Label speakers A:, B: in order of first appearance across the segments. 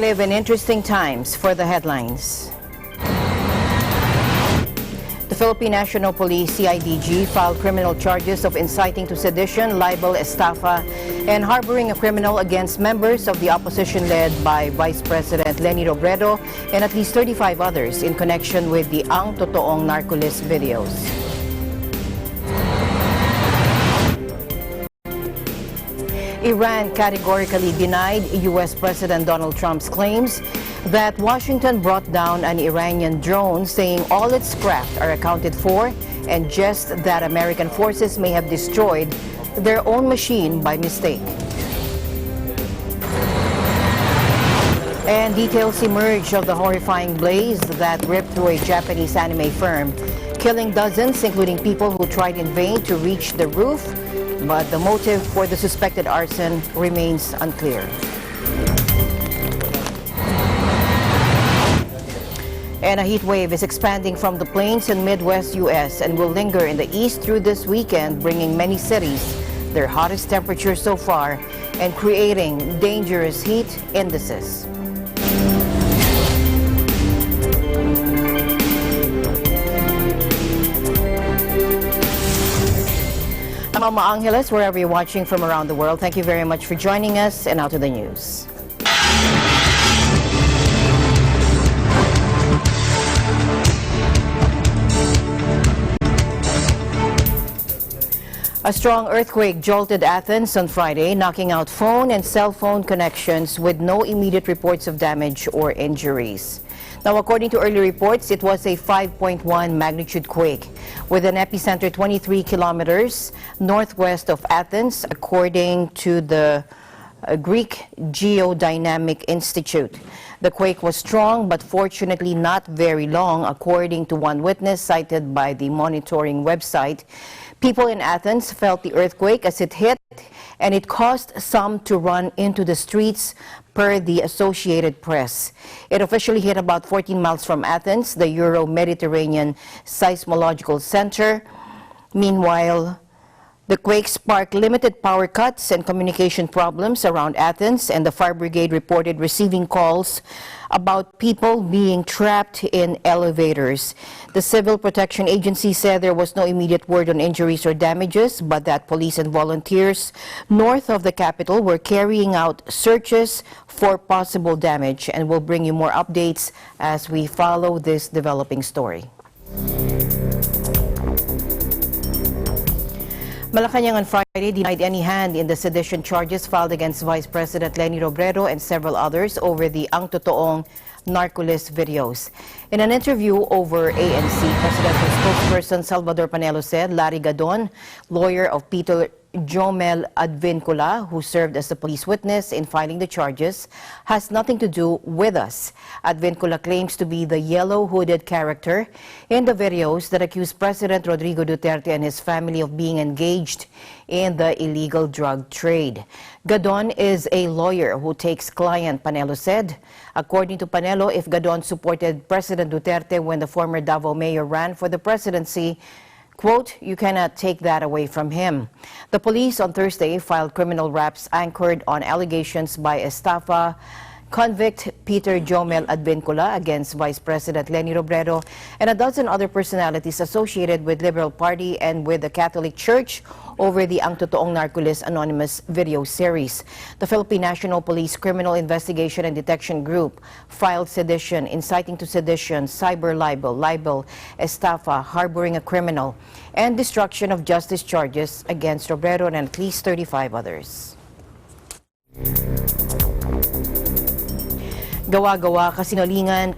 A: live in interesting times. For the headlines. The Philippine National Police, CIDG, filed criminal charges of inciting to sedition, libel, estafa, and harboring a criminal against members of the opposition led by Vice President Leni Robredo and at least 35 others in connection with the Ang Totoong Narco-list videos. Iran categorically denied U.S. President Donald Trump's claims that Washington brought down an Iranian drone, saying all its craft are accounted for and just that American forces may have destroyed their own machine by mistake. And details emerge of the horrifying blaze that ripped through a Japanese anime firm, killing dozens, including people who tried in vain to reach the roof. But the motive for the suspected arson remains unclear. And a heat wave is expanding from the plains in Midwest U.S. and will linger in the east through this weekend, bringing many cities their hottest temperature so far and creating dangerous heat indices. I'm Alma Angeles, wherever you're watching from around the world. Thank you very much for joining us, and now to the news. A strong earthquake jolted Athens on Friday, knocking out phone and cell phone connections with no immediate reports of damage or injuries. Now, according to early reports, it was a 5.1 magnitude quake with an epicenter 23 kilometers northwest of Athens, according to the Greek Geodynamic Institute. The quake was strong, but fortunately not very long, according to one witness cited by the monitoring website. People in Athens felt the earthquake as it hit, and it caused some to run into the streets, per the Associated Press. It officially hit about 14 miles from Athens, the Euro-Mediterranean Seismological Center. Meanwhile, the quake sparked limited power cuts and communication problems around Athens, and the fire brigade reported receiving calls about people being trapped in elevators. The Civil Protection Agency said there was no immediate word on injuries or damages, but that police and volunteers north of the capital were carrying out searches for possible damage, and we'll bring you more updates as we follow this developing story. Malacanang on Friday denied any hand in the sedition charges filed against Vice President Leni Robredo and several others over the Ang Totoong Narco-list videos. In an interview over ANC, presidential spokesperson Salvador Panelo said Larry Gadon, lawyer of Peter Jomel Advincula, who served as a police witness in filing the charges, has nothing to do with us. Advincula claims to be the yellow-hooded character in the videos that accuse President Rodrigo Duterte and his family of being engaged in the illegal drug trade. Gadon is a lawyer who takes client, Panelo said. According to Panelo, if Gadon supported President Duterte when the former Davao mayor ran for the presidency, quote, you cannot take that away from him. The police on Thursday filed criminal raps anchored on allegations by estafa convict Peter Jomel Advincula against Vice President Leni Robredo and a dozen other personalities associated with Liberal Party and with the Catholic Church over the Ang Totoong Narco-list anonymous video series. The Philippine National Police Criminal Investigation and Detection Group filed sedition, inciting to sedition, cyber libel, estafa, harboring a criminal, and destruction of justice charges against Robredo and at least 35 others. Gawa-gawa, kasinungalingan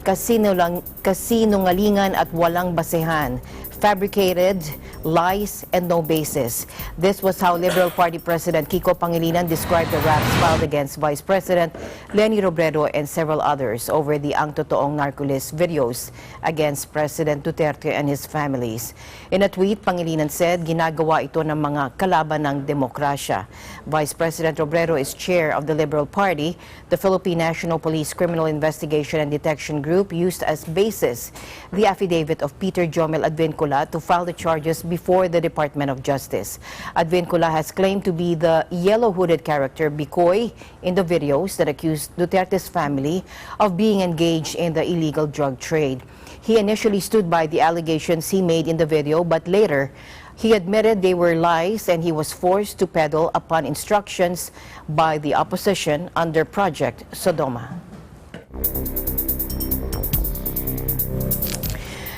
A: at walang basehan. Fabricated, lies, and no basis. This was how Liberal Party President Kiko Pangilinan described the raps filed against Vice President Leni Robredo and several others over the Ang Totoong Narco-list videos against President Duterte and his families. In a tweet, Pangilinan said, ginagawa ito ng mga kalaban ng demokrasya. Vice President Robredo is chair of the Liberal Party. The Philippine National Police Criminal Investigation and Detection Group used as basis the affidavit of Peter Jomel Advincula Advincula to file the charges before the Department of Justice. Advincula has claimed to be the yellow-hooded character Bicoy in the videos that accused Duterte's family of being engaged in the illegal drug trade. He initially stood by the allegations he made in the video, but later he admitted they were lies and he was forced to pedal upon instructions by the opposition under Project Sodoma.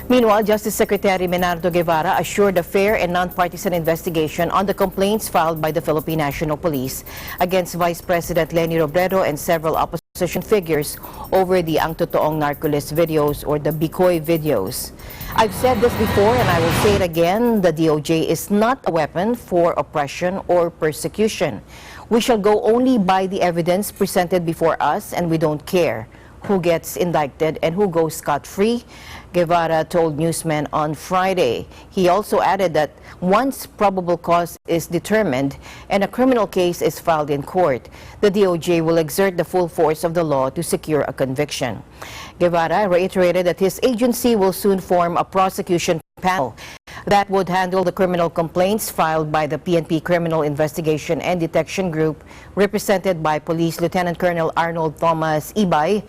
A: Meanwhile, Justice Secretary Menardo Guevara assured a fair and non-partisan investigation on the complaints filed by the Philippine National Police against Vice President Leni Robredo and several opposition figures over the Ang Totoong Narco-list videos or the Bicoy videos. I've said this before and I will say it again, the DOJ is not a weapon for oppression or persecution. We shall go only by the evidence presented before us and we don't care who gets indicted and who goes scot-free, Guevara told newsmen on Friday. He also added that once probable cause is determined and a criminal case is filed in court, the DOJ will exert the full force of the law to secure a conviction. Guevara reiterated that his agency will soon form a prosecution panel that would handle the criminal complaints filed by the PNP Criminal Investigation and Detection Group, represented by Police Lieutenant Colonel Arnold Thomas Ibay,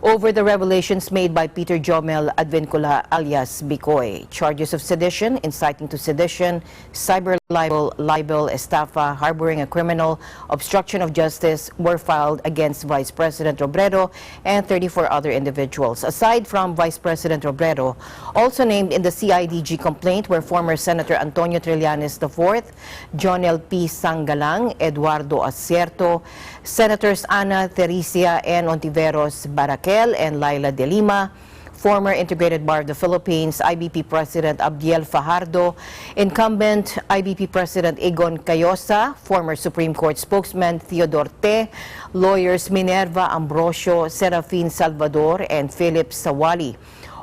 A: over the revelations made by Peter Jomel Advincula alias Bicoy. Charges of sedition, inciting to sedition, cyber libel, estafa, harboring a criminal, obstruction of justice were filed against Vice President Robredo and 34 other individuals. Aside from Vice President Robredo, also named in the CIDG complaint were former Senator Antonio Trillanes IV, John L. P. Sangalang, Eduardo Acierto, Senators Ana Teresia and Ontiveros Barakel and Laila de Lima, former Integrated Bar of the Philippines, IBP President Abdiel Fajardo, incumbent IBP President Egon Cayosa, former Supreme Court spokesman Theodore Te, lawyers Minerva Ambrosio, Serafin Salvador, and Philip Sawali.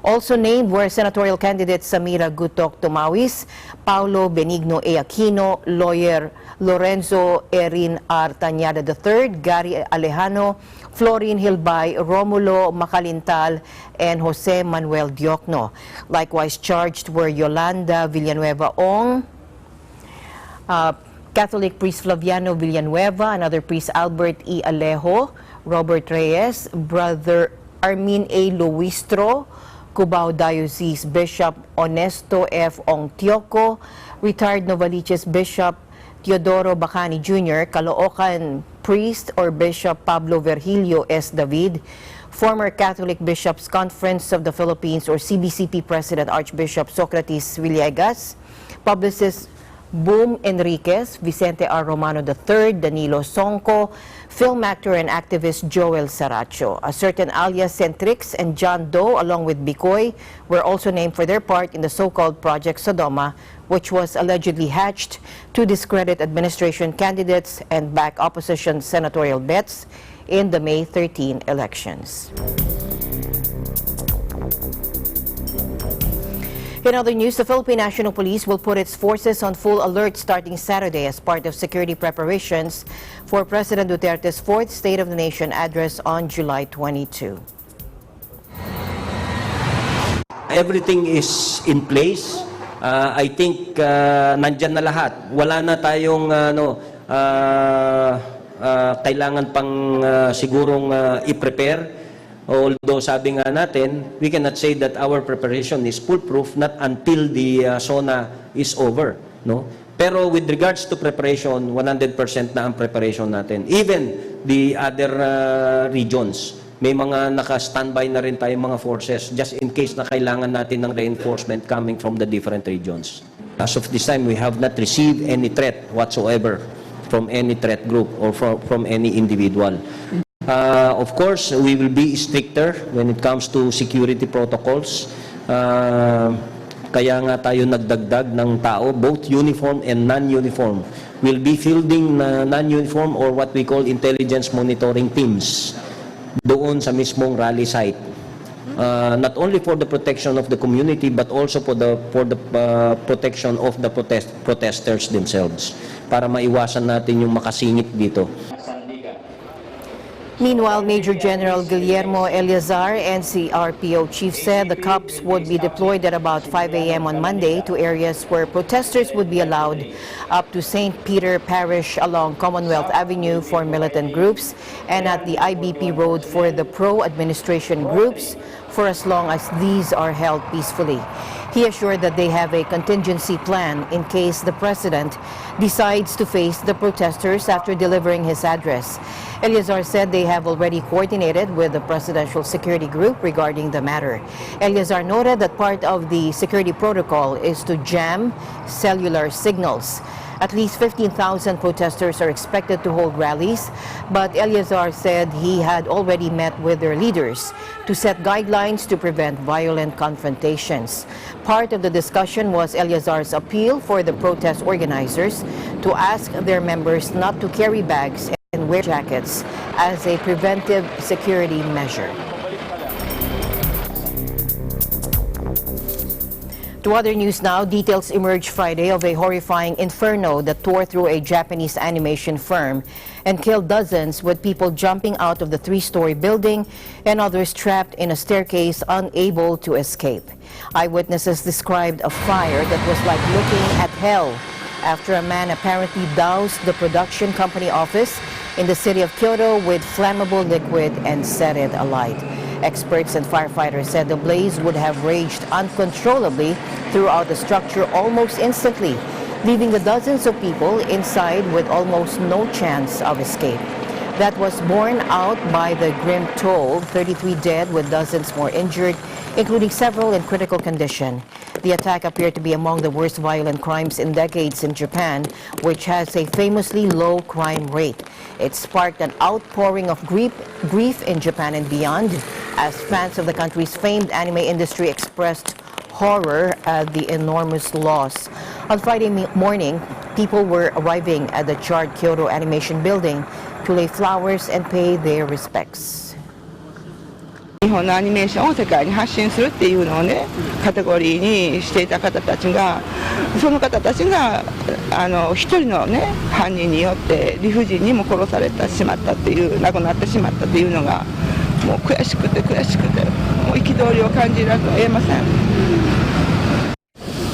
A: Also named were senatorial candidates Samira Gutok Tumawis, Paulo Benigno A. Aquino, lawyer Lorenzo Erin R. Tañada III, Gary Alejano, Florin Hilbay, Romulo Macalintal, and Jose Manuel Diokno. Likewise charged were Yolanda Villanueva Ong, Catholic priest Flaviano Villanueva, another priest Albert E. Alejo, Robert Reyes, Brother Armin A. Luistro, Cubao Diocese Bishop Honesto F. Ongtioco, retired Novaliches Bishop Teodoro Bacani Jr., Caloocan priest or Bishop Pablo Virgilio S. David, former Catholic Bishops' Conference of the Philippines or CBCP President Archbishop Socrates Villegas, publicist Boom Enriquez, Vicente R. Romano III, Danilo Songco, film actor and activist Joel Saracho. A certain alias Centrix and John Doe, along with Bicoy, were also named for their part in the so-called Project Sodoma, which was allegedly hatched to discredit administration candidates and back opposition senatorial bets in the May 13 elections. In other news, the Philippine National Police will put its forces on full alert starting Saturday as part of security preparations for President Duterte's fourth State of the Nation address on July 22.
B: Everything is in place. I think nandyan na lahat. Wala na tayong kailangan pang sigurong i-prepare. Although sabi nga natin, we cannot say that our preparation is foolproof not until the SONA is over, no? Pero with regards to preparation, 100% na ang preparation natin. Even the other regions, may mga naka-standby na rin tayong mga forces just in case na kailangan natin ng reinforcement coming from the different regions. As of this time, we have not received any threat whatsoever from any threat group or from any individual. Of course, we will be stricter when it comes to security protocols. Kaya nga tayo nagdagdag ng tao, both uniform and non-uniform. We'll be fielding non-uniform or what we call intelligence monitoring teams doon sa mismong rally site. Not only for the protection of the community but also for the protection of the protesters themselves para maiwasan natin yung makasingit dito.
A: Meanwhile, Major General Guillermo Eleazar, NCRPO chief, said the cops would be deployed at about 5 a.m. on Monday to areas where protesters would be allowed up to St. Peter Parish along Commonwealth Avenue for militant groups and at the IBP Road for the pro-administration groups for as long as these are held peacefully. He assured that they have a contingency plan in case the president decides to face the protesters after delivering his address. Eleazar said they have already coordinated with the presidential security group regarding the matter. Eleazar noted that part of the security protocol is to jam cellular signals. At least 15,000 protesters are expected to hold rallies, but Eleazar said he had already met with their leaders to set guidelines to prevent violent confrontations. Part of the discussion was Eleazar's appeal for the protest organizers to ask their members not to carry bags and wear jackets as a preventive security measure. To other news now, details emerged Friday of a horrifying inferno that tore through a Japanese animation firm and killed dozens, with people jumping out of the three-story building and others trapped in a staircase unable to escape. Eyewitnesses described a fire that was like looking at hell after a man apparently doused the production company office in the city of Kyoto with flammable liquid and set it alight. Experts and firefighters said the blaze would have raged uncontrollably throughout the structure almost instantly, leaving the dozens of people inside with almost no chance of escape. That was borne out by the grim toll, 33 dead with dozens more injured, including several in critical condition. The attack appeared to be among the worst violent crimes in decades in Japan, which has a famously low crime rate. It sparked an outpouring of grief in Japan and beyond, as fans of the country's famed anime industry expressed horror at the enormous loss. On Friday morning, people were arriving at the charred Kyoto Animation Building to lay flowers and pay their respects.
C: 日本のアニメーションを世界に発信するっていうのをね、カテゴリーにしていた方たちが、その方たちが一人のね犯人によって理不尽にも殺されてしまったっていう、亡くなってしまったっていうのがもう悔しくて悔しくて、もう憤りを感じられえません。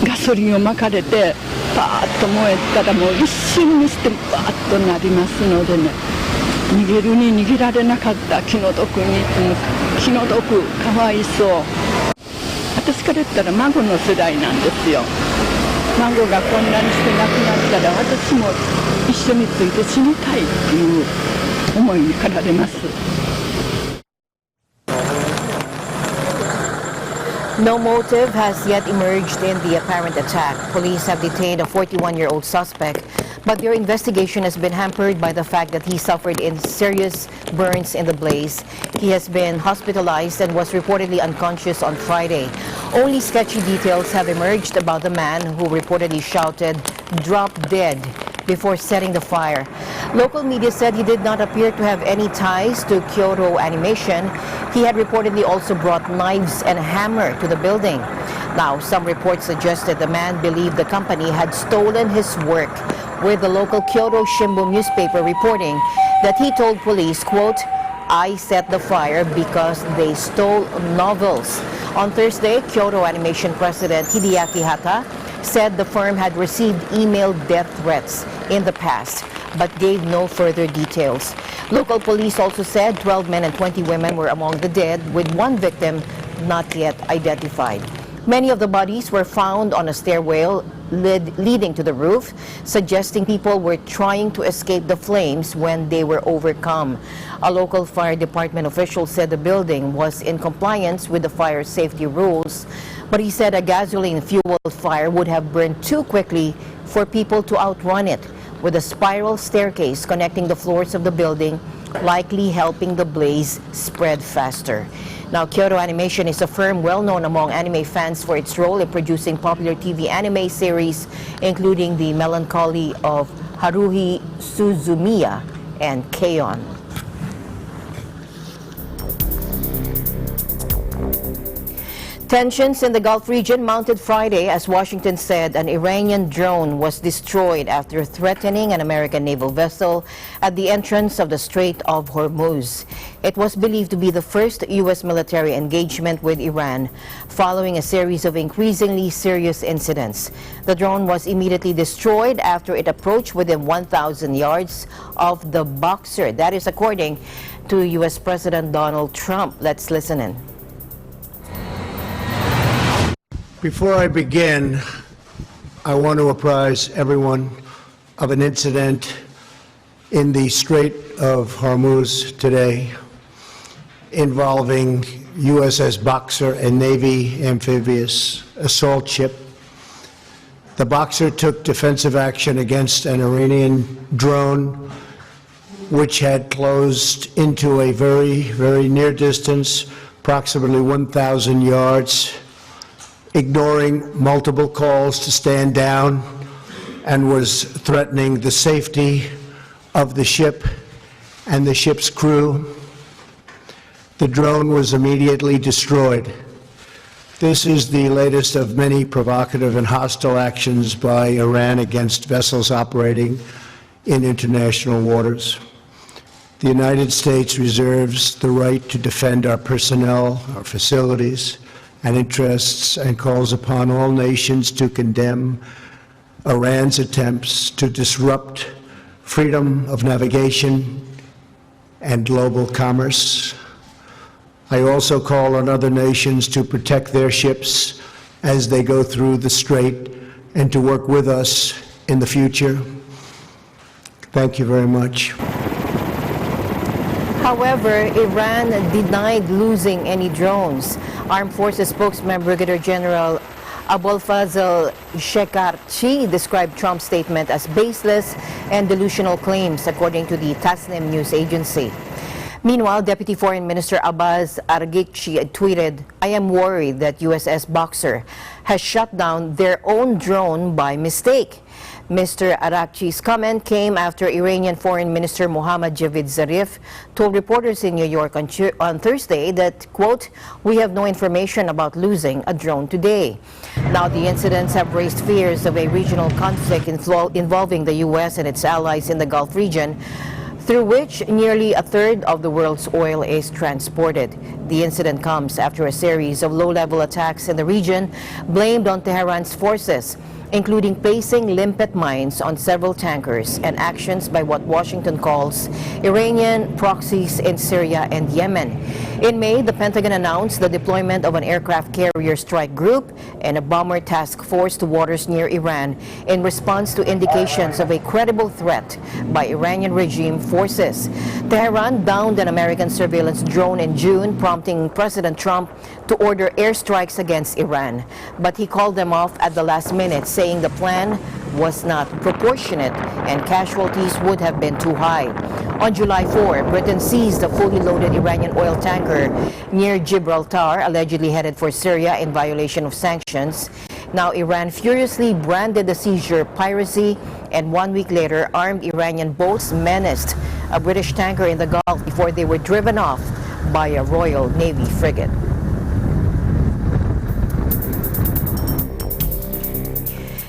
C: ガソリンをまかれてパーッと燃えたらもう一瞬にしてバーッとなりますのでね。逃げるに逃げられなかった気の毒に、気の毒かわいそう。私から言ったら孫の世代なんですよ。孫がこんなにして亡くなったら私も一緒について死にたいっていう思いに駆られます。
A: No motive has yet emerged in the apparent attack. Police have detained a 41-year-old suspect, but their investigation has been hampered by the fact that he suffered serious burns in the blaze. He has been hospitalized and was reportedly unconscious on Friday. Only sketchy details have emerged about the man who reportedly shouted, "Drop dead," before setting the fire. Local media said he did not appear to have any ties to Kyoto Animation. He had reportedly also brought knives and a hammer to the building. Now, some reports suggested the man believed the company had stolen his work, with the local Kyoto Shimbun newspaper reporting that he told police, quote, "I set the fire because they stole novels." On Thursday, Kyoto Animation President Hideaki Hata said the firm had received email death threats in the past, but gave no further details. Local police also said 12 men and 20 women were among the dead, with one victim not yet identified. Many of the bodies were found on a stairwell leading to the roof, suggesting people were trying to escape the flames when they were overcome. A local fire department official said the building was in compliance with the fire safety rules, but he said a gasoline-fueled fire would have burned too quickly for people to outrun it, with a spiral staircase connecting the floors of the building, likely helping the blaze spread faster. Now, Kyoto Animation is a firm well known among anime fans for its role in producing popular TV anime series, including The Melancholy of Haruhi Suzumiya and K-On! Tensions in the Gulf region mounted Friday as Washington said an Iranian drone was destroyed after threatening an American naval vessel at the entrance of the Strait of Hormuz. It was believed to be the first U.S. military engagement with Iran following a series of increasingly serious incidents. The drone was immediately destroyed after it approached within 1,000 yards of the Boxer. That is according to U.S. President Donald Trump. Let's listen in.
D: Before I begin, I want to apprise everyone of an incident in the Strait of Hormuz today involving USS Boxer, a Navy amphibious assault ship. The Boxer took defensive action against an Iranian drone which had closed into a very, very near distance, approximately 1,000 yards, ignoring multiple calls to stand down, and was threatening the safety of the ship and the ship's crew. The drone was immediately destroyed. This is the latest of many provocative and hostile actions by Iran against vessels operating in international waters. The United States reserves the right to defend our personnel, our facilities, and interests, and calls upon all nations to condemn Iran's attempts to disrupt freedom of navigation and global commerce. I also call on other nations to protect their ships as they go through the strait and to work with us in the future. Thank you very much.
A: However, Iran denied losing any drones. Armed Forces spokesman Brigadier General Abolfazl Shekarchi described Trump's statement as baseless and delusional claims, according to the Tasnim news agency. Meanwhile, Deputy Foreign Minister Abbas Araghchi tweeted, "I am worried that USS Boxer has shut down their own drone by mistake." Mr. Araghchi's comment came after Iranian Foreign Minister Mohammad Javad Zarif told reporters in New York on Thursday that, quote, "We have no information about losing a drone today." Now, the incidents have raised fears of a regional conflict involving the U.S. and its allies in the Gulf region, through which nearly a third of the world's oil is transported. The incident comes after a series of low-level attacks in the region blamed on Tehran's forces, including placing limpet mines on several tankers and actions by what Washington calls Iranian proxies in Syria and Yemen. In May, the Pentagon announced the deployment of an aircraft carrier strike group and a bomber task force to waters near Iran in response to indications of a credible threat by Iranian regime forces. Tehran downed an American surveillance drone in June, prompting President Trump to order airstrikes against Iran. But he called them off at the last minute, saying the plan was not proportionate and casualties would have been too high. On July 4, Britain seized a fully loaded Iranian oil tanker near Gibraltar, allegedly headed for Syria in violation of sanctions. Now, Iran furiously branded the seizure piracy, and 1 week later, armed Iranian boats menaced a British tanker in the Gulf before they were driven off by a Royal Navy frigate.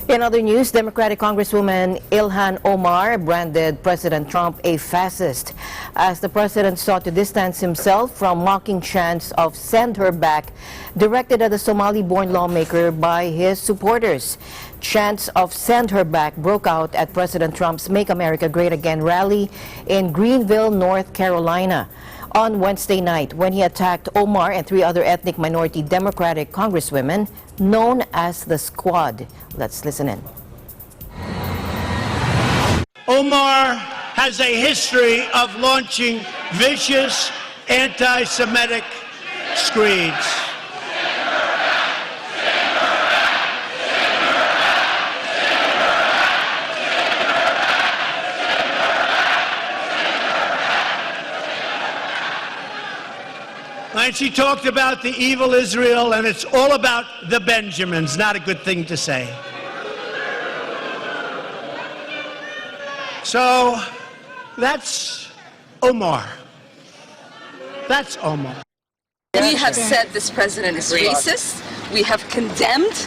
A: In other news, Democratic Congresswoman Ilhan Omar branded President Trump a fascist as the president sought to distance himself from mocking chants of "send her back" directed at the Somali-born lawmaker by his supporters. Chants of "send her back" broke out at President Trump's Make America Great Again rally in Greenville, North Carolina on Wednesday night when he attacked Omar and 3 other ethnic minority Democratic congresswomen known as the Squad. Let's listen in.
E: Omar has a history of launching vicious anti-Semitic screeds. And she talked about the evil Israel, and it's all about the Benjamins. Not a good thing to say. So that's Omar. That's Omar.
F: We have said this president is racist.
C: We have condemned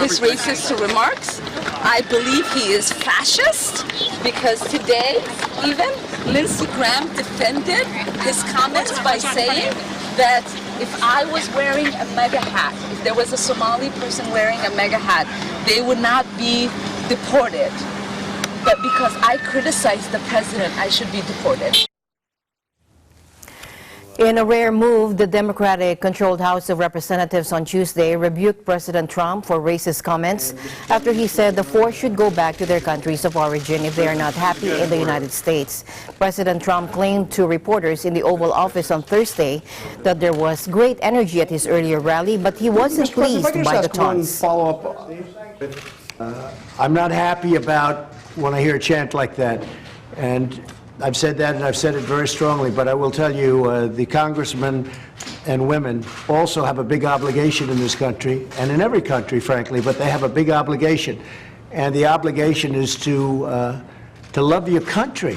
C: his racist remarks. I believe he is fascist because today even Lindsey Graham defended his comments by saying that if I was wearing a mega hat, if there was a Somali person wearing a mega hat, they would not be deported. But because I criticized the president, I should be deported.
A: In a rare move, the Democratic-controlled House of Representatives on Tuesday rebuked President Trump for racist comments after he said the four should go back to their countries of origin if they are not happy in the United States. President Trump claimed to reporters in the Oval Office on Thursday that there was great energy at his earlier rally, but he wasn't pleased by the taunts.
D: I'm not happy about when I hear a chant like that, and I've said that, and I've said it very strongly, but I will tell you, the congressmen and women also have a big obligation in this country, and in every country, frankly, but they have a big obligation. And the obligation is to love your country.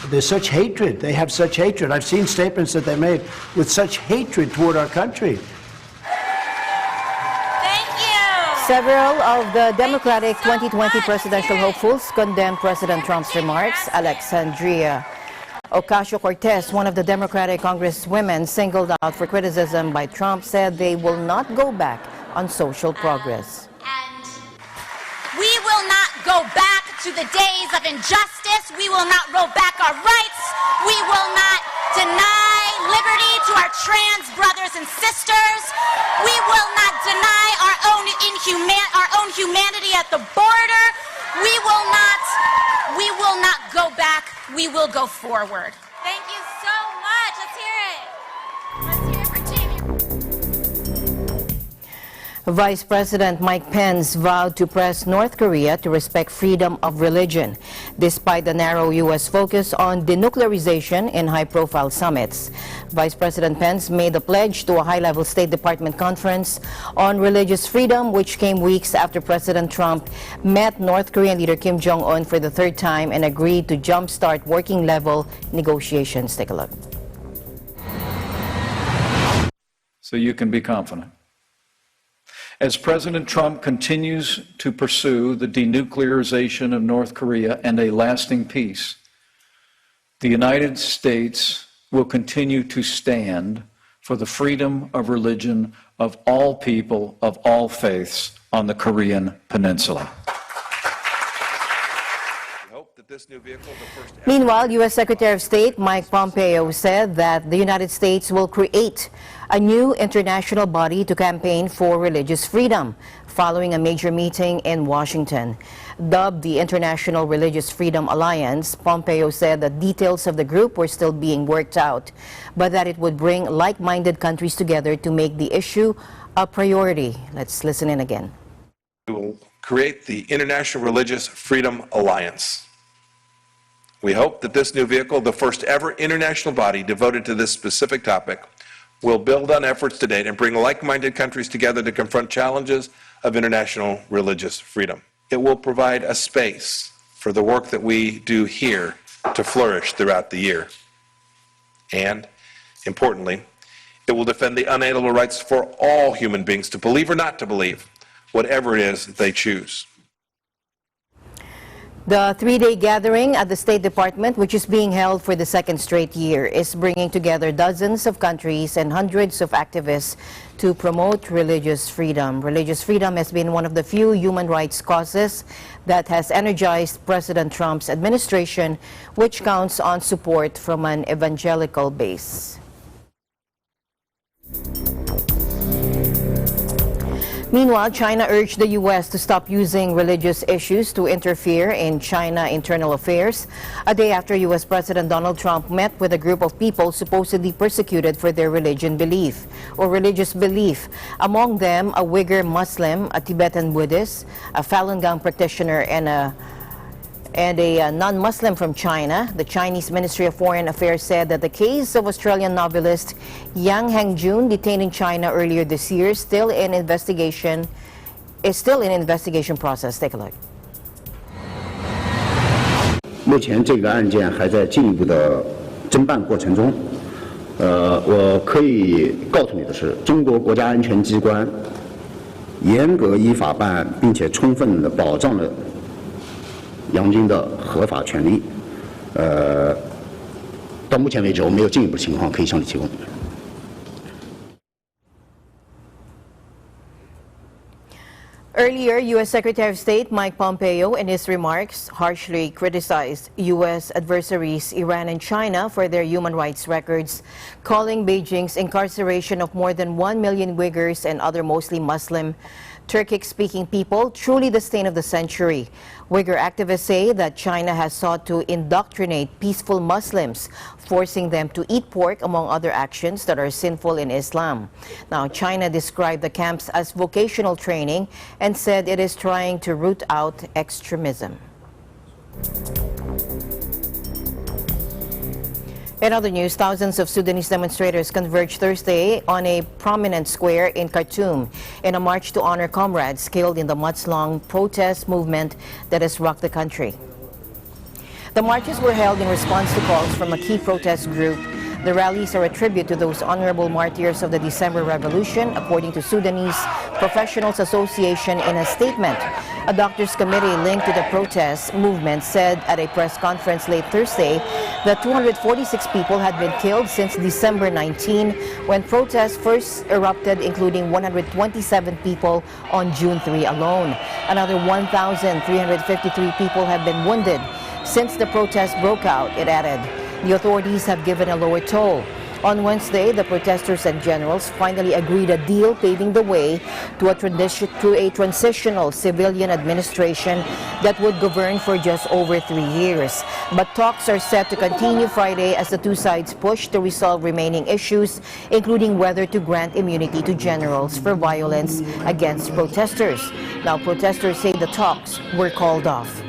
D: There's such hatred. They have such hatred. I've seen statements that they made with such hatred toward our country.
A: Several of the Democratic 2020 presidential hopefuls condemned President Trump's remarks. Alexandria Ocasio-Cortez, one of the Democratic congresswomen singled out for criticism by Trump, said they will not go back on social progress.
F: And we will not go back to the days of injustice. We will not roll back our rights. We will not deny liberty to our trans brothers and sisters. We will not deny our own humanity at the border. We will not go back. We will go forward. Thank you so much. Let's hear it. Let's hear it for Jamie.
A: Vice President Mike Pence vowed to press North Korea to respect freedom of religion, despite the narrow U.S. focus on denuclearization in high-profile summits. Vice President Pence made a pledge to a high-level State Department conference on religious freedom, which came weeks after President Trump met North Korean leader Kim Jong-un for the third time and agreed to jumpstart working-level negotiations. Take a look.
G: So you can be confident. As President Trump continues to pursue the denuclearization of North Korea and a lasting peace, the United States will continue to stand for the freedom of religion of all people of all faiths on the Korean Peninsula.
A: Meanwhile, U.S. Secretary of State Mike Pompeo said that the United States will create a new international body to campaign for religious freedom following a major meeting in Washington. Dubbed the International Religious Freedom Alliance, Pompeo said that details of the group were still being worked out, but that it would bring like-minded countries together to make the issue a priority. Let's listen in again.
H: We will create the International Religious Freedom Alliance. We hope that this new vehicle, the first ever international body devoted to this specific topic, will build on efforts to date and bring like-minded countries together to confront challenges of international religious freedom. It will provide a space for the work that we do here to flourish throughout the year. And, importantly, it will defend the unalienable rights for all human beings to believe or not to believe, whatever it is they choose.
A: The three-day gathering at the State Department, which is being held for the second straight year, is bringing together dozens of countries and hundreds of activists to promote religious freedom. Religious freedom has been one of the few human rights causes that has energized President Trump's administration, which counts on support from an evangelical base. Meanwhile, China urged the U.S. to stop using religious issues to interfere in China internal affairs, a day after U.S. President Donald Trump met with a group of people supposedly persecuted for their religious belief. Among them, a Uyghur Muslim, a Tibetan Buddhist, a Falun Gong practitioner, and a non-Muslim from China. The Chinese Ministry of Foreign Affairs said that the case of Australian novelist Yang Hengjun, detained in China earlier this year, is still in investigation process. Take a look.
I: 目前这个案件还在进一步的侦办过程中。我可以告诉你的是，中国国家安全机关严格依法办案，并且充分的保障了洋军的合法权利。到目前为止，我没有进一步情况可以向你提供。
A: Earlier, U.S. Secretary of State Mike Pompeo, in his remarks, harshly criticized U.S. adversaries Iran and China for their human rights records, calling Beijing's incarceration of more than 1 million Uyghurs and other mostly Muslim, Turkic-speaking people truly the stain of the century. Uyghur activists say that China has sought to indoctrinate peaceful Muslims, forcing them to eat pork, among other actions that are sinful in Islam. Now, China described the camps as vocational training and said it is trying to root out extremism. In other news, thousands of Sudanese demonstrators converged Thursday on a prominent square in Khartoum in a march to honor comrades killed in the months-long protest movement that has rocked the country. The marches were held in response to calls from a key protest group. The rallies are a tribute to those honorable martyrs of the December Revolution, according to Sudanese Professionals Association in a statement. A doctors' committee linked to the protest movement said at a press conference late Thursday that 246 people had been killed since December 19, when protests first erupted, including 127 people on June 3 alone. Another 1,353 people have been wounded since the protest broke out, it added. The authorities have given a lower toll. On Wednesday, the protesters and generals finally agreed a deal paving the way to a transitional civilian administration that would govern for just over 3 years. But talks are set to continue Friday as the two sides push to resolve remaining issues, including whether to grant immunity to generals for violence against protesters. Now, protesters say the talks were called off.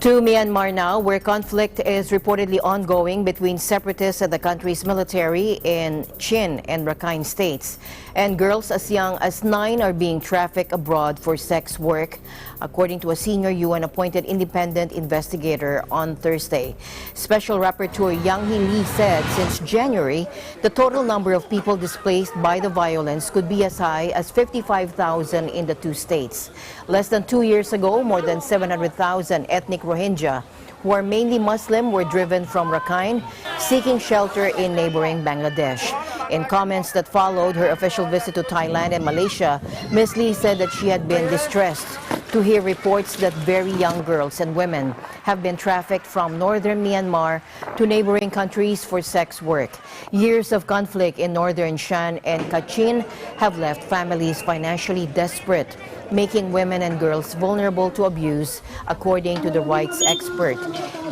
A: To Myanmar now, where conflict is reportedly ongoing between separatists and the country's military in Chin and Rakhine states. And girls as young as 9 are being trafficked abroad for sex work, according to a senior UN-appointed independent investigator on Thursday. Special Rapporteur Yang Hee Lee said since January, the total number of people displaced by the violence could be as high as 55,000 in the two states. Less than 2 years ago, more than 700,000 ethnic Rohingya, who are mainly Muslim, were driven from Rakhine, seeking shelter in neighboring Bangladesh. In comments that followed her official visit to Thailand and Malaysia, Ms. Lee said that she had been distressed to hear reports that very young girls and women have been trafficked from northern Myanmar to neighboring countries for sex work. Years of conflict in northern Shan and Kachin have left families financially desperate, making women and girls vulnerable to abuse, according to the rights expert.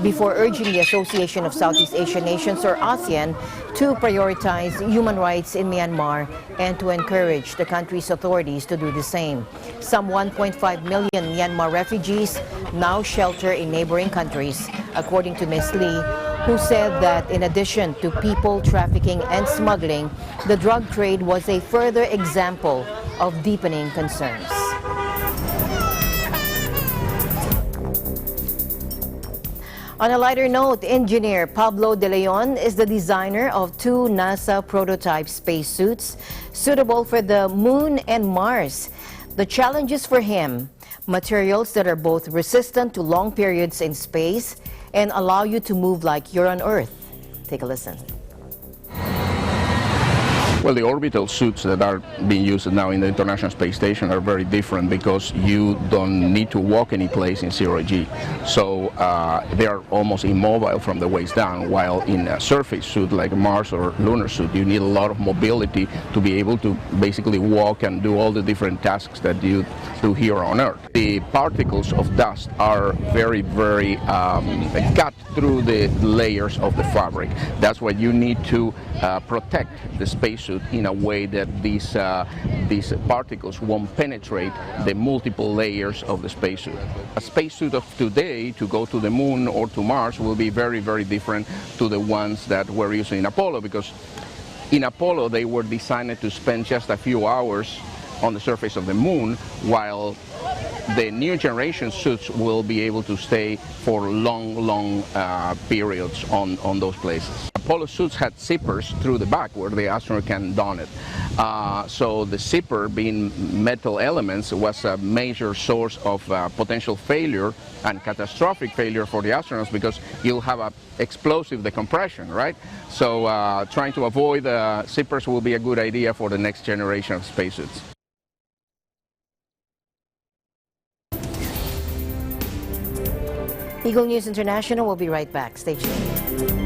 A: Before urging the Association of Southeast Asian Nations, or ASEAN, to prioritize human rights in Myanmar and to encourage the country's authorities to do the same. Some 1.5 million Myanmar refugees now shelter in neighboring countries, according to Ms. Lee, who said that in addition to people trafficking and smuggling, the drug trade was a further example of deepening concerns. On a lighter note, engineer Pablo De Leon is the designer of 2 NASA prototype spacesuits suitable for the Moon and Mars. The challenges for him: materials that are both resistant to long periods in space and allow you to move like you're on Earth. Take a listen.
J: Well, the orbital suits that are being used now in the International Space Station are very different because you don't need to walk any place in zero-G. So they are almost immobile from the waist down, while in a surface suit like a Mars or lunar suit, you need a lot of mobility to be able to basically walk and do all the different tasks that you do here on Earth. The particles of dust are very, very cut through the layers of the fabric. That's why you need to protect the spacesuit in a way that these particles won't penetrate the multiple layers of the spacesuit. A spacesuit of today to go to the Moon or to Mars will be very, very different to the ones that were used in Apollo, because in Apollo they were designed to spend just a few hours on the surface of the Moon, while the new generation suits will be able to stay for long periods on those places. Apollo suits had zippers through the back where the astronaut can don it. So the zipper, being metal elements, was a major source of potential failure and catastrophic failure for the astronauts, because you'll have a explosive decompression, right? So trying to avoid zippers will be a good idea for the next generation of spacesuits.
A: Eagle News International will be right back. Stay tuned.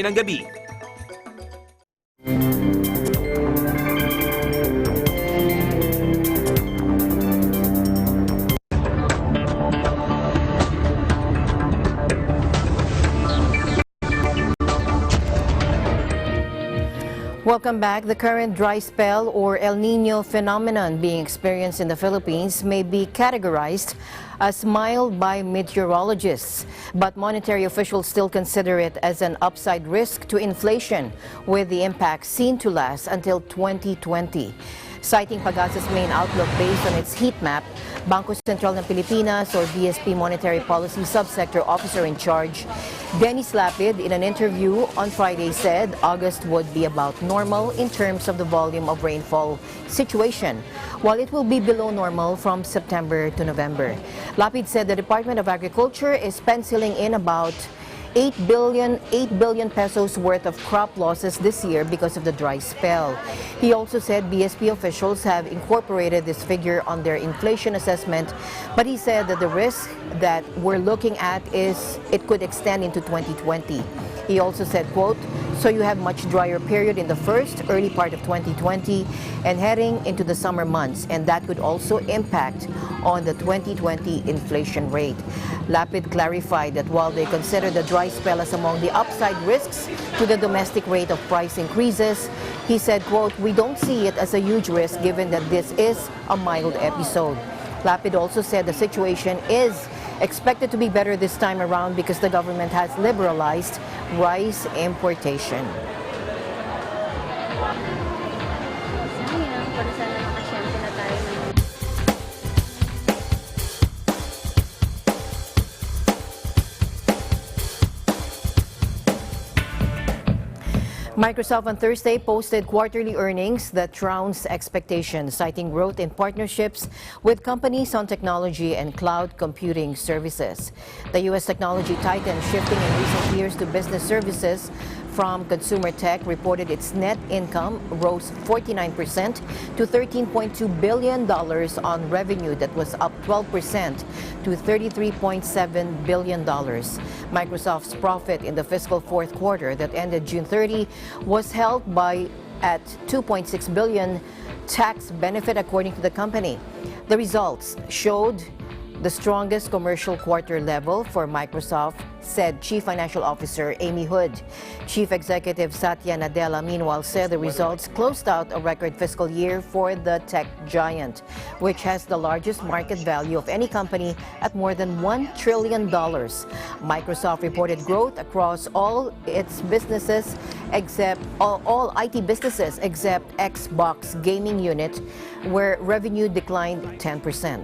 K: ng gabi.
A: Welcome back. The current dry spell or El Niño phenomenon being experienced in the Philippines may be categorized as mild by meteorologists, but monetary officials still consider it as an upside risk to inflation, with the impact seen to last until 2020. Citing Pagasa's main outlook based on its heat map, Bangko Sentral ng Pilipinas or BSP Monetary Policy Subsector Officer in Charge, Dennis Lapid, in an interview on Friday said August would be about normal in terms of the volume of rainfall situation, while it will be below normal from September to November. Lapid said the Department of Agriculture is penciling in about 8 billion pesos worth of crop losses this year because of the dry spell. He also said BSP officials have incorporated this figure on their inflation assessment, but he said that the risk that we're looking at is it could extend into 2020. He also said, quote, "So you have much drier period in the early part of 2020 and heading into the summer months, and that could also impact on the 2020 inflation rate." Lapid clarified that while they consider the dry spell as among the upside risks to the domestic rate of price increases, he said, quote, "We don't see it as a huge risk given that this is a mild episode." Lapid also said the situation is expected to be better this time around because the government has liberalized rice importation. Microsoft on Thursday posted quarterly earnings that trounced expectations, citing growth in partnerships with companies on technology and cloud computing services. The U.S. technology titan, shifting in recent years to business services from consumer tech, reported its net income rose 49% to $13.2 billion on revenue that was up 12% to $33.7 billion. Microsoft's profit in the fiscal fourth quarter that ended June 30 was held at $2.6 billion tax benefit, according to the company. The results showed the strongest commercial quarter level for Microsoft, said Chief Financial Officer Amy Hood. Chief Executive Satya Nadella, meanwhile, said the results closed out a record fiscal year for the tech giant, which has the largest market value of any company at more than $1 trillion. Microsoft reported growth across all its businesses, except all IT businesses except Xbox gaming unit, where revenue declined 10%.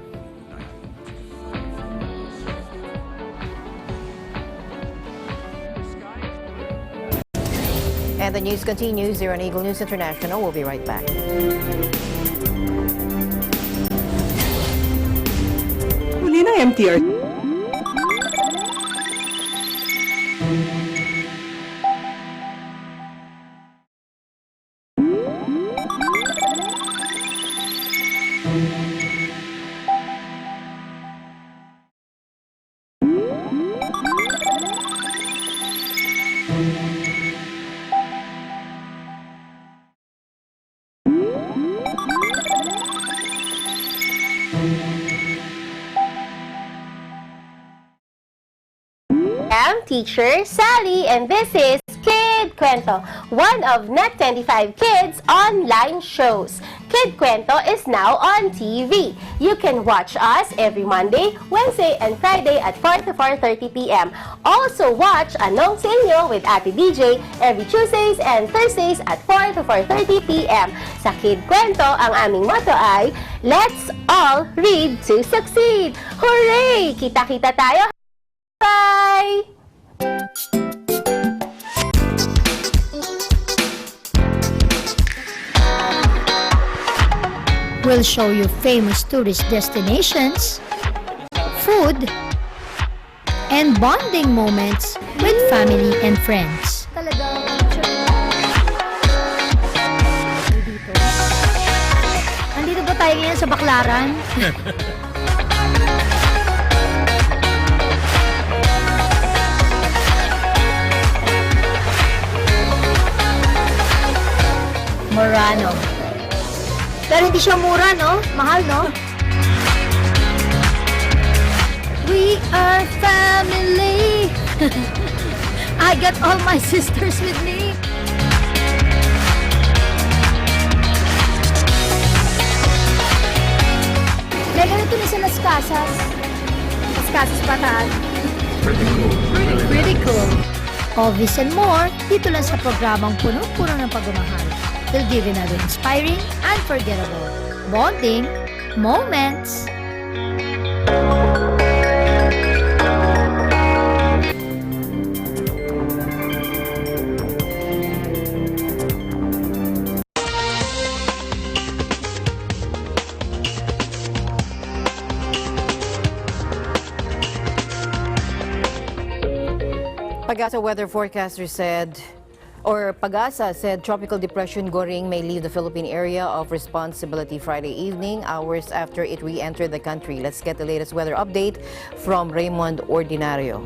A: And the news continues here on Eagle News International. We'll be right back.
K: Huli na MTR.
L: I'm teacher Sally, and this is Kid Kwento, one of Net25 Kids' online shows. Kid Kwento is now on TV. You can watch us every Monday, Wednesday, and Friday at 4 to 4:30 p.m. Also watch Anong Sa Inyo with Ate DJ every Tuesdays and Thursdays at 4 to 4:30 p.m. Sa Kid Kwento, ang aming motto ay, Let's all read to succeed! Hooray! Kita-kita tayo! Bye!
M: We'll show you famous tourist destinations, food, and bonding moments with family and friends. Andito ba tayo ngayon sa Baklaran? Murano. Pero hindi siya mura, no? Mahal, no? We are family. I got all my sisters with me. Kaya ganito ni sa Las Casas. Las Casas Bataan. Pretty cool. Pretty cool. All this and more, dito lang sa programang punong-puno ng pagmamahal. We'll give you another inspiring, unforgettable, bonding moments.
A: Pag-asa weather forecaster said, Pag-asa said Tropical Depression Goring may leave the Philippine area of responsibility Friday evening, hours after it re-entered the country. Let's get the latest weather update from Raymond Ordinario.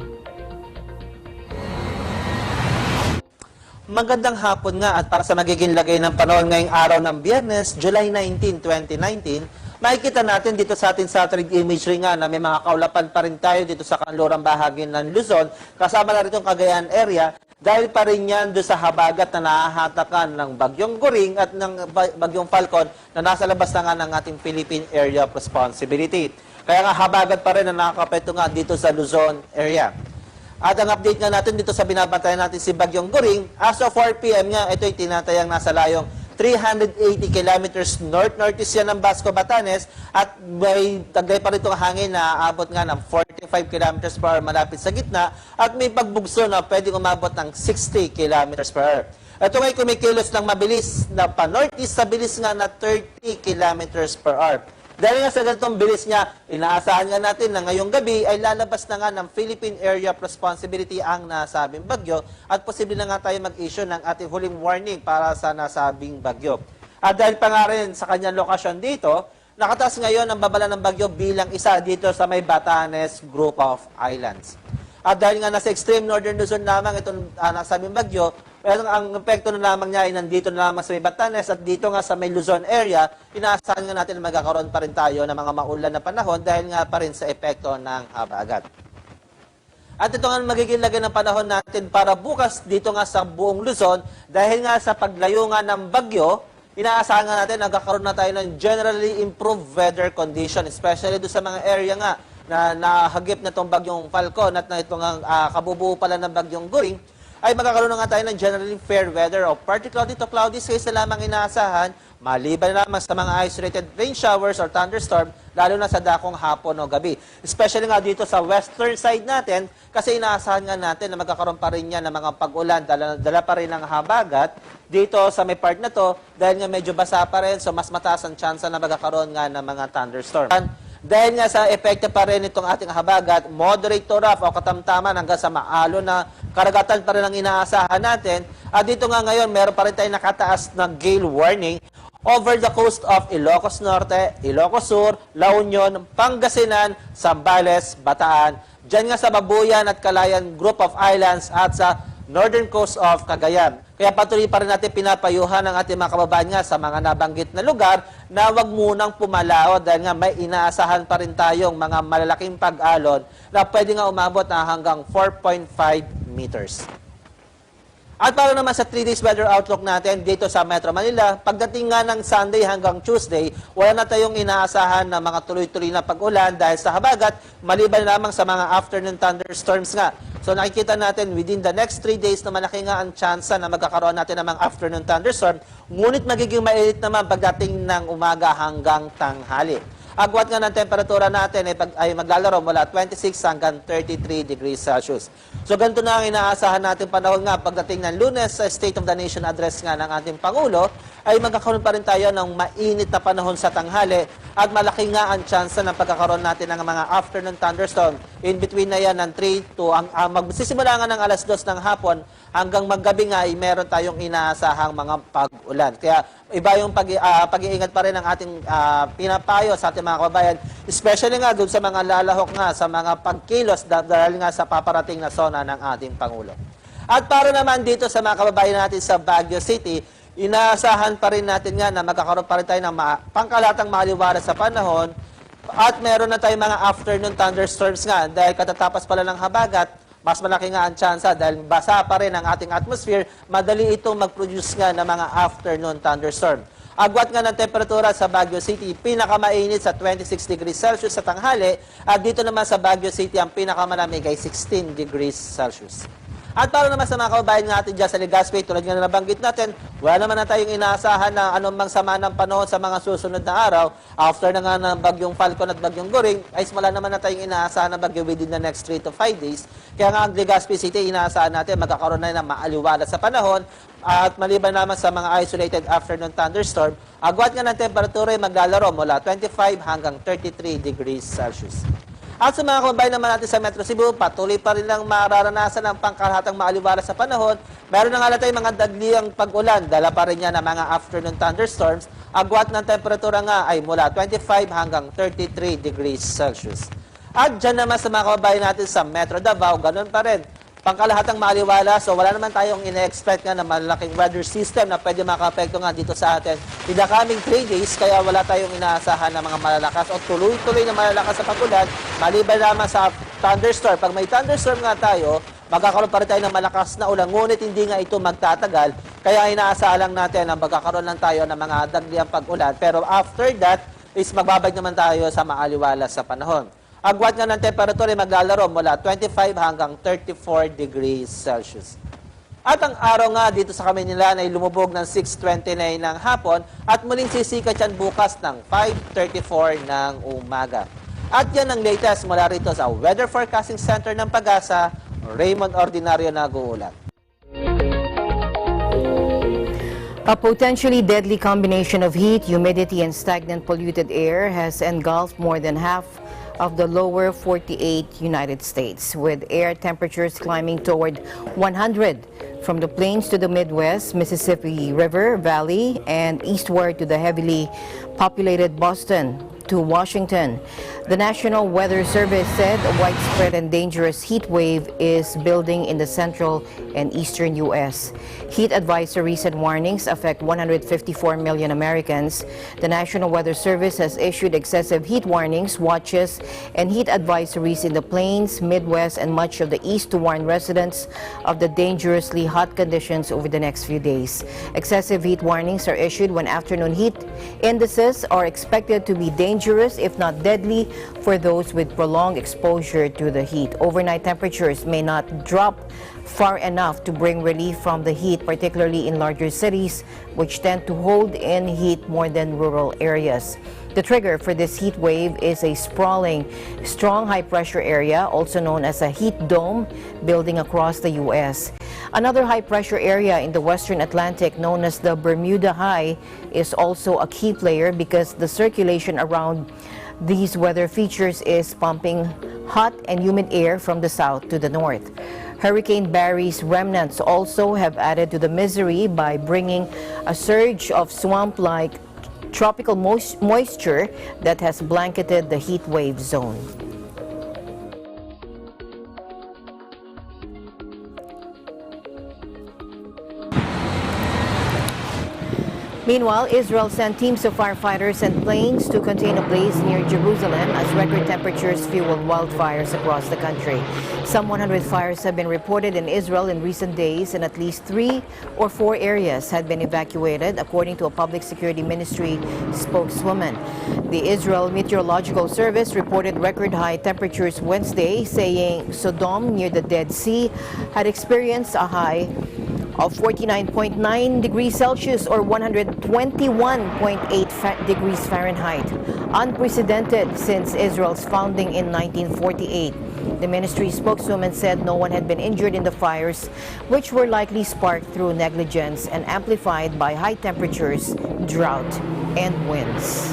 N: Magandang hapon nga at para sa magiging lagay ng panahon ngayong araw ng Biyernes, July 19, 2019, makikita natin dito sa ating satellite imagery nga na may mga kaulapan pa rin tayo dito sa kanlurang bahagi ng Luzon, kasama na rin itong Cagayan area, dahil pa rin yan doon sa habagat na nahahatakan ng Bagyong Goring at ng Bagyong Falcon na nasa labas na nga ng ating Philippine Area of Responsibility. Kaya nga habagat pa rin na nakakapekto nga dito sa Luzon area. At ang update nga natin dito sa binabantayan natin si Bagyong Goring, as of 4 p.m. nga, ito ay tinatayang nasa layong 380 kilometers north-northeast yan ng Basco, Batanes at may taglay pa rito ang hangin na aabot nga ng 45 kilometers per hour malapit sa gitna at may pagbugso na pwedeng umabot ng 60 kilometers per hour. Ito ngay kumikilos ng mabilis na pa-northeast sa bilis nga na 30 kilometers per hour. Dahil nga sa ganitong bilis niya, inaasahan nga natin na ngayong gabi ay lalabas na nga ng Philippine Area of Responsibility ang nasabing bagyo at posible na nga tayo mag-issue ng ating huling warning para sa nasabing bagyo. At dahil pa nga rin sa kanyang lokasyon dito, nakataas ngayon ang babala ng bagyo bilang isa dito sa may Batanes Group of Islands. At dahil nga nasa extreme northern Luzon lamang itong nasabing bagyo, Pero ang epekto na lamang niya ay nandito na lamang sa may Batanes at dito nga sa may Luzon area, inaasahan nga natin na magkakaroon pa rin tayo ng mga maulan na panahon dahil nga pa rin sa epekto ng habagat. At ito nga magiging lagay ng panahon natin para bukas dito nga sa buong Luzon dahil nga sa paglayo nga ng bagyo, inaasahan nga natin na nagkakaroon na tayo ng generally improved weather condition, especially doon sa mga area nga na nahagip na itong bagyong Falcon at na itong kabubuo pala ng bagyong Goring, ay magkakaroon na nga tayo ng generally fair weather o particularly to cloudy skies na lamang inaasahan, maliban na lamang sa mga isolated rain showers or thunderstorm, lalo na sa dakong hapon o gabi. Especially nga dito sa western side natin, kasi inaasahan nga natin na magkakaroon pa rin yan ng mga pag-ulan, dala pa rin ng habagat dito sa may part na to, dahil nga medyo basa pa rin, so mas mataas ang chance na magkakaroon nga ng mga thunderstorm. Dahil nga sa epekto pa rin itong ating habagat, moderate to rough o katamtaman hanggang sa maalo na karagatan pa rin ang inaasahan natin. At dito nga ngayon, meron pa rin tayong nakataas na gale warning over the coast of Ilocos Norte, Ilocos Sur, La Union, Pangasinan, Zambales, Bataan, dyan nga sa Babuyan at Calayan Group of Islands at sa northern coast of Cagayan. Kaya patuloy pa rin natin pinapayuhan ang ating mga kababayan nga sa mga nabanggit na lugar na wag munang pumalao dahil nga may inaasahan pa rin tayong mga malalaking pag-alon na pwede nga umabot na hanggang 4.5 meters. At para naman sa 3 days weather outlook natin dito sa Metro Manila, pagdating nga ng Sunday hanggang Tuesday, wala na tayong inaasahan na mga tuloy-tuloy na pag-ulan dahil sa habagat, maliban lamang sa mga afternoon thunderstorms nga. So nakikita natin within the next 3 days na malaki nga ang tsansa na magkakaroon natin ng mga afternoon thunderstorm, ngunit magiging mainit naman pagdating ng umaga hanggang tanghali. Agwat nga ng temperatura natin ay maglalaro mula 26 hanggang 33 degrees Celsius. So ganito na ang inaasahan natin panahon nga pagdating ng Lunes sa State of the Nation address nga ng ating Pangulo, ay magkakaroon pa rin tayo ng mainit na panahon sa tanghali at malaki nga ang tsansa ng pagkakaroon natin ng mga afternoon thunderstorm. In between na yan ng 3 to, magsisimula nga ng alas 2 ng hapon hanggang maggabi nga ay meron tayong inaasahang mga pag-ulan. Kaya iba yung pag-iingat pa rin ng ating pinapayo sa ating mga kababayan, especially nga doon sa mga lalahok nga, sa mga pagkilos dahil nga sa paparating na SONA ng ating Pangulo. At para naman dito sa mga kababayan natin sa Baguio City, inaasahan pa rin natin nga na magkakaroon pa rin tayo ng pangkalatang maliwanag sa panahon at meron na tayong mga afternoon thunderstorms nga dahil katatapos pala ng habagat, mas malaki nga ang tsansa dahil basa pa rin ang ating atmosphere, madali itong mag-produce nga ng mga afternoon thunderstorm. Agwat nga ng temperatura sa Baguio City, pinakamainit sa 26 degrees Celsius sa tanghali at dito naman sa Baguio City ang pinakamalamig ay 16 degrees Celsius. At para naman sa mga kababayan natin dyan sa Legazpi, tulad nga na nabanggit natin, wala naman na tayong inaasahan na anumang sama ng panahon sa mga susunod na araw. After na nga ng bagyong Falcon at bagyong Goring, ay wala naman na tayong inaasahan na bagyo within the next 3 to 5 days. Kaya nga ang Legazpi City, inaasahan natin magkakaroon na ng maaliwalas sa panahon at maliban naman sa mga isolated afternoon thunderstorm, agwat nga ng temperatura ay maglalaro mula 25 hanggang 33 degrees Celsius. At sa mga kababayan naman natin sa Metro Cebu, patuloy pa rin lang mararanasan ang pangkalahatang maaliwalas sa panahon. Meron na nga tayong mga dagliang pag-ulan, dala pa rin yan ng mga afternoon thunderstorms. Agwat ng temperatura nga ay mula 25 hanggang 33 degrees Celsius. At dyan naman sa mga kababayan natin sa Metro Davao, ganun pa rin. Pangkalahatang maaliwalas, so wala naman tayong ine-expect nga na malaking weather system na pwede makaapekto nga dito sa atin in the coming 3 days, kaya wala tayong inaasahan na mga malalakas o tuloy-tuloy na malalakas sa pag-ulan, maliban naman sa thunderstorm. Pag may thunderstorm nga tayo, magkakaroon pa rin tayo ng malakas na ulan, ngunit hindi nga ito magtatagal, kaya inaasahan lang natin na magkakaroon lang tayo ng mga dagliang pag-ulan. Pero after that, is magbabalik naman tayo sa maaliwalas sa panahon. Agwat nga ng temperatura ay maglalaro mula 25 hanggang 34 degrees Celsius. At ang araw nga dito sa Kamaynilan ay lumubog ng 6:29 ng hapon at muling sisikat yan bukas ng 5:34 ng umaga. At yan ang latest mula rito sa Weather Forecasting Center ng Pag-asa, Raymond Ordinario nag-uulat.
A: A potentially deadly combination of heat, humidity, and stagnant polluted air has engulfed more than half of the lower 48 United States, with air temperatures climbing toward 100 from the plains to the Midwest, Mississippi River Valley, and eastward to the heavily populated Boston, to Washington. The National Weather Service said a widespread and dangerous heat wave is building in the central and eastern U.S. Heat advisories and warnings affect 154 million Americans. The National Weather Service has issued excessive heat warnings, watches, and heat advisories in the Plains, Midwest, and much of the East to warn residents of the dangerously hot conditions over the next few days. Excessive heat warnings are issued when afternoon heat indices are expected to be dangerous, if not deadly, for those with prolonged exposure to the heat. Overnight temperatures may not drop far enough to bring relief from the heat, particularly in larger cities, which tend to hold in heat more than rural areas. The trigger for this heat wave is a sprawling, strong high-pressure area, also known as a heat dome, building across the U.S. Another high-pressure area in the western Atlantic, known as the Bermuda High, is also a key player because the circulation around these weather features is pumping hot and humid air from the south to the north. Hurricane Barry's remnants also have added to the misery by bringing a surge of swamp-like tropical moisture that has blanketed the heat wave zone. Meanwhile, Israel sent teams of firefighters and planes to contain a blaze near Jerusalem as record temperatures fuel wildfires across the country. Some 100 fires have been reported in Israel in recent days, and at least 3 or 4 areas had been evacuated, according to a public security ministry spokeswoman. The Israel Meteorological Service reported record high temperatures Wednesday, saying Sodom near the Dead Sea had experienced a high of 49.9 degrees Celsius or 121.8 degrees Fahrenheit, unprecedented since Israel's founding in 1948. The ministry spokeswoman said no one had been injured in the fires, which were likely sparked through negligence and amplified by high temperatures, drought, and winds.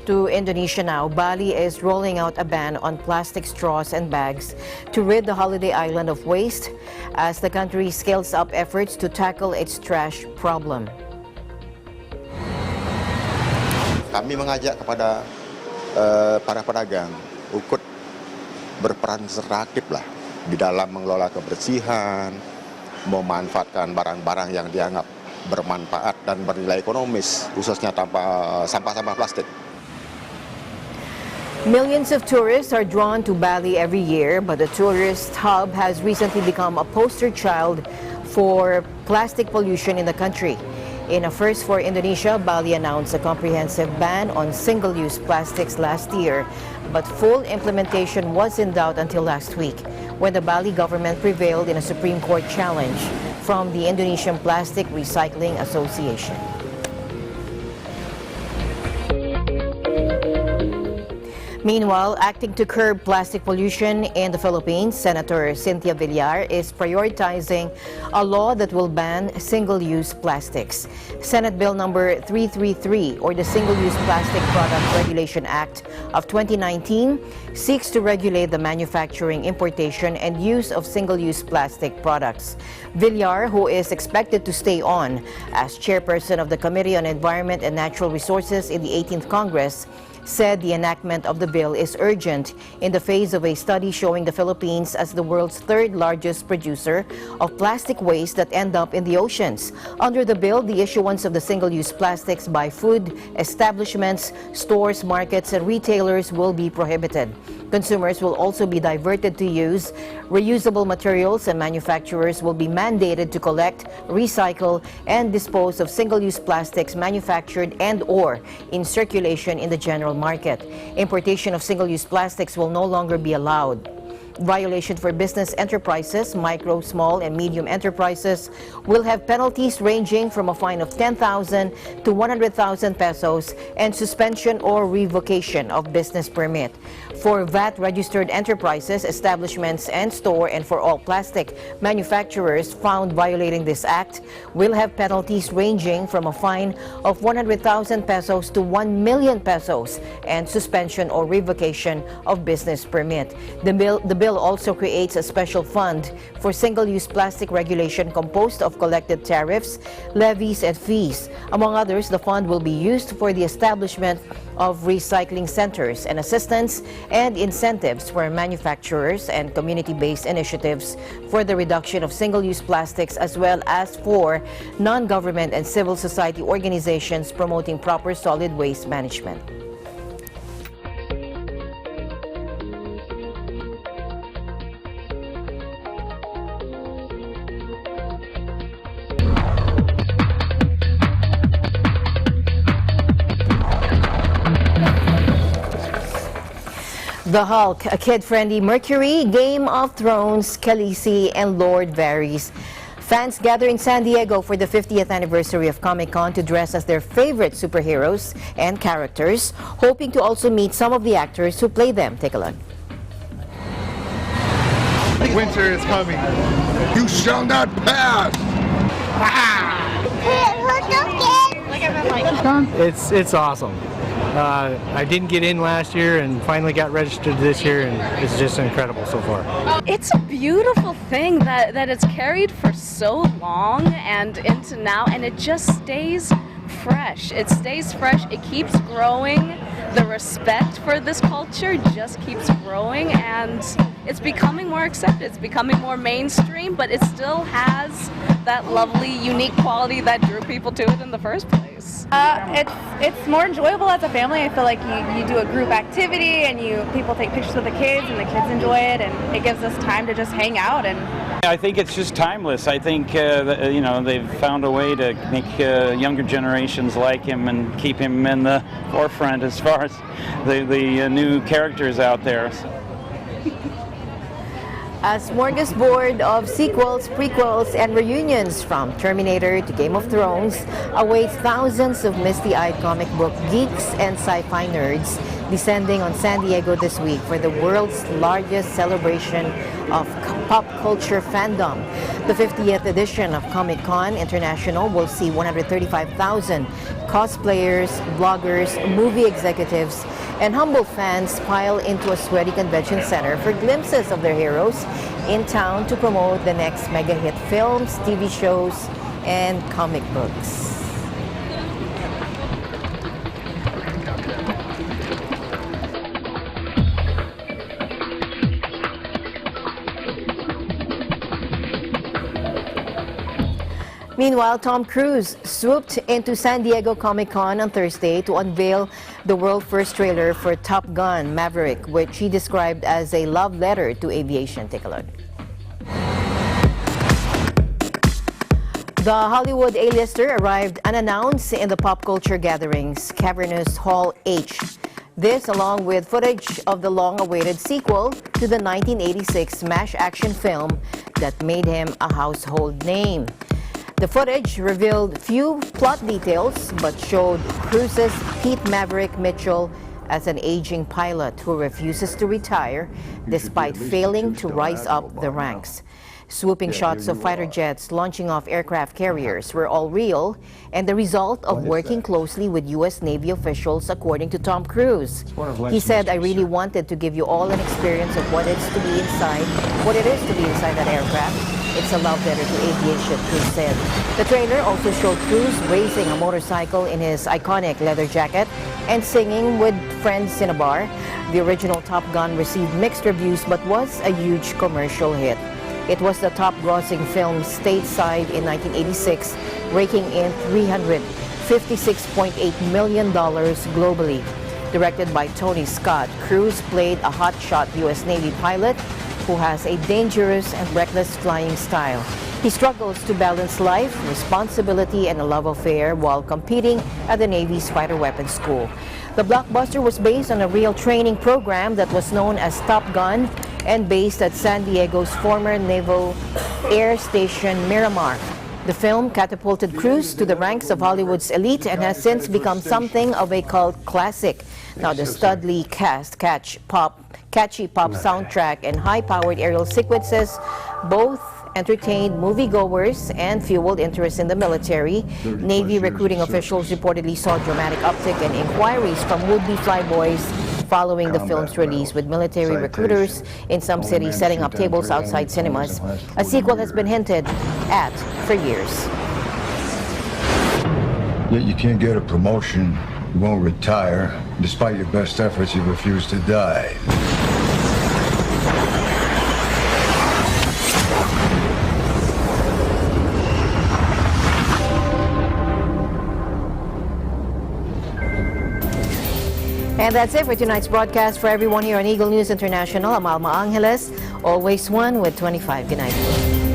A: To Indonesia now, Bali is rolling out a ban on plastic straws and bags to rid the holiday island of waste as the country scales up efforts to tackle its trash problem.
O: Kami mengajak kepada para pedagang ikut berperan serta aktif lah di dalam mengelola kebersihan, memanfaatkan barang-barang yang dianggap bermanfaat dan bernilai ekonomis, khususnya tanpa sampah-sampah plastik.
A: Millions of tourists are drawn to Bali every year, but the tourist hub has recently become a poster child for plastic pollution in the country. In a first for Indonesia, Bali announced a comprehensive ban on single-use plastics last year, but full implementation was in doubt until last week, when the Bali government prevailed in a Supreme Court challenge from the Indonesian Plastic Recycling Association. Meanwhile, acting to curb plastic pollution in the Philippines, Senator Cynthia Villar is prioritizing a law that will ban single-use plastics. Senate Bill number 333, or the Single-Use Plastic Product Regulation Act of 2019, seeks to regulate the manufacturing, importation, and use of single-use plastic products. Villar, who is expected to stay on as chairperson of the Committee on Environment and Natural Resources in the 18th Congress, said the enactment of the bill is urgent in the face of a study showing the Philippines as the world's third largest producer of plastic waste that end up in the oceans. Under the bill, the issuance of the single-use plastics by food establishments, stores, markets, and retailers will be prohibited. Consumers will also be diverted to use reusable materials, and manufacturers will be mandated to collect, recycle, and dispose of single-use plastics manufactured and/or in circulation in the general market. Importation of single-use plastics will no longer be allowed. Violation for business enterprises, micro, small, and medium enterprises will have penalties ranging from a fine of 10,000 to 100,000 pesos and suspension or revocation of business permit. For VAT-registered enterprises, establishments, and store, and for all plastic manufacturers found violating this act, will have penalties ranging from a fine of 100,000 pesos to 1 million pesos and suspension or revocation of business permit. The bill bill also creates a special fund for single-use plastic regulation composed of collected tariffs, levies, and fees. Among others, the fund will be used for the establishment of recycling centers and assistance and incentives for manufacturers and community-based initiatives for the reduction of single-use plastics, as well as for non-government and civil society organizations promoting proper solid waste management. The Hulk, a kid-friendly Mercury, Game of Thrones, Khaleesi, and Lord Varys. Fans gather in San Diego for the 50th anniversary of Comic-Con to dress as their favorite superheroes and characters, hoping to also meet some of the actors who play them. Take a look.
P: Winter is coming. You shall not pass.
Q: It's awesome. I didn't get in last year and finally got registered this year, and it's just incredible so far.
R: It's a beautiful thing that it's carried for so long and into now, and it just stays fresh. It stays fresh. It keeps growing. The respect for this culture just keeps growing, and it's becoming more accepted. It's becoming more mainstream, but it still has that lovely, unique quality that drew people to it in the first place.
S: It's more enjoyable as a family. I feel like you do a group activity and people take pictures with the kids and the kids enjoy it, and it gives us time to just hang out. And
T: I think it's just timeless. I think they've found a way to make younger generations like him and keep him in the forefront as far as the new characters out there.
A: A smorgasbord of sequels, prequels, and reunions from Terminator to Game of Thrones awaits thousands of misty-eyed comic book geeks and sci-fi nerds descending on San Diego this week for the world's largest celebration of pop culture fandom. The 50th edition of Comic-Con International will see 135,000 cosplayers, bloggers, movie executives, and humble fans pile into a sweaty convention center for glimpses of their heroes in town to promote the next mega hit films, TV shows, and comic books. Meanwhile, Tom Cruise swooped into San Diego Comic-Con on Thursday to unveil the world's first trailer for Top Gun: Maverick, which he described as a love letter to aviation. Take a look. The Hollywood A-lister arrived unannounced in the pop culture gatherings cavernous Hall H. This, along with footage of the long-awaited sequel to the 1986 smash action film that made him a household name. The footage revealed few plot details, but showed Cruise's Pete Maverick Mitchell as an aging pilot who refuses to retire despite failing to rise up the ranks. Swooping shots of fighter jets launching off aircraft carriers were all real and the result of working closely with U.S. Navy officials, according to Tom Cruise. He said, "I really wanted to give you all an experience of what it is to be inside that aircraft. It's a love letter to aviation," Cruise said. The trailer also showed Cruise racing a motorcycle in his iconic leather jacket and singing with friends in a bar. The original Top Gun received mixed reviews but was a huge commercial hit. It was the top-grossing film stateside in 1986, raking in $356.8 million globally. Directed by Tony Scott, Cruise played a hotshot U.S. Navy pilot who has a dangerous and reckless flying style. He struggles to balance life, responsibility, and a love affair while competing at the Navy's fighter weapons school. The blockbuster was based on a real training program that was known as Top Gun and based at San Diego's former Naval Air Station Miramar. The film catapulted Cruise to the ranks of Hollywood's elite and has since become something of a cult classic. Now, the studly cast, catchy pop soundtrack, and high-powered aerial sequences both entertained moviegoers and fueled interest in the military. Navy recruiting officials reportedly saw a dramatic uptick in inquiries from would-be flyboys following the film's release, with military recruiters in some cities setting up tables outside cinemas. A sequel has been hinted at for years.
P: Yet you can't get a promotion, you won't retire. Despite your best efforts, you refuse to die.
A: And that's it for tonight's broadcast. For everyone here on Eagle News International, I'm Alma Angeles, always one with 25. Good night.